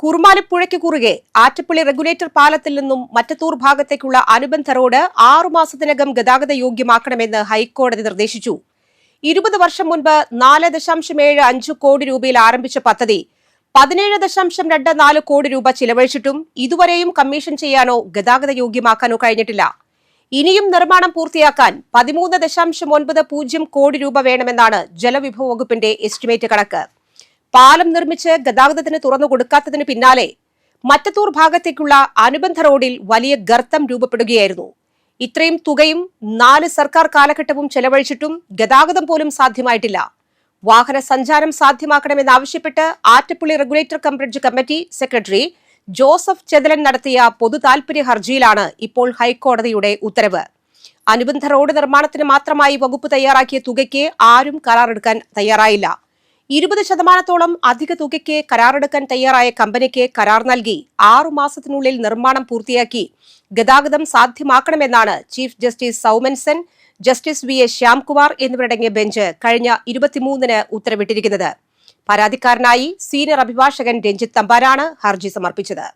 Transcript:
കുറുമാലിപ്പുഴയ്ക്ക് കുറുകെ ആറ്റപ്പള്ളി റെഗുലേറ്റർ പാലത്തിൽ നിന്നും മറ്റത്തൂർ ഭാഗത്തേക്കുള്ള അനുബന്ധ റോഡ് 6 മാസത്തിനകം ഗതാഗത യോഗ്യമാക്കണമെന്ന് ഹൈക്കോടതി നിർദ്ദേശിച്ചു. 20 വർഷം മുൻപ് 4.75 കോടി രൂപയിൽ ആരംഭിച്ച പദ്ധതി 17.24 കോടി രൂപ ചിലവഴിച്ചിട്ടും ഇതുവരെയും കമ്മീഷൻ ചെയ്യാനോ ഗതാഗത യോഗ്യമാക്കാനോ കഴിഞ്ഞിട്ടില്ല. ഇനിയും നിർമ്മാണം പൂർത്തിയാക്കാൻ 13.90 കോടി രൂപ വേണമെന്നാണ് ജലവിഭവ വകുപ്പിന്റെ എസ്റ്റിമേറ്റ് കണക്ക്. പാലം നിർമ്മിച്ച് ഗതാഗതത്തിന് തുറന്നു കൊടുക്കാത്തതിന് പിന്നാലെ മറ്റത്തൂർ ഭാഗത്തേക്കുള്ള അനുബന്ധ റോഡിൽ വലിയ ഗർത്തം രൂപപ്പെടുകയായിരുന്നു. ഇത്രയും തുകയും 4 സർക്കാർ കാലഘട്ടവും ചെലവഴിച്ചിട്ടും ഗതാഗതം പോലും സാധ്യമായിട്ടില്ല. വാഹന സഞ്ചാരം സാധ്യമാക്കണമെന്നാവശ്യപ്പെട്ട് Attappalli regulator cum bridge committee secretary Joseph Chethalan നടത്തിയ പൊതു താൽപര്യ ഹർജിയിലാണ് ഇപ്പോൾ ഹൈക്കോടതിയുടെ ഉത്തരവ്. അനുബന്ധ റോഡ് നിർമ്മാണത്തിന് മാത്രമായി വകുപ്പ് തയ്യാറാക്കിയ തുകയ്ക്ക് ആരും കരാറെടുക്കാൻ തയ്യാറായില്ല. 20% അധിക തുകയ്ക്ക് കരാറെടുക്കാൻ തയ്യാറായ കമ്പനിക്ക് കരാർ നൽകി 6 മാസത്തിനുള്ളിൽ നിർമ്മാണം പൂർത്തിയാക്കി ഗതാഗതം സാധ്യമാക്കണമെന്നാണ് chief justice Soumen Sen, justice V S Shyamkumar എന്നിവരടങ്ങിയ ബെഞ്ച് കഴിഞ്ഞ 23-ന് ഉത്തരവിട്ടിരിക്കുന്നത്. പരാതിക്കാരനായി സീനിയർ അഭിഭാഷകൻ രഞ്ജിത്ത് തമ്പാനാണ് ഹർജി സമർപ്പിച്ചത്.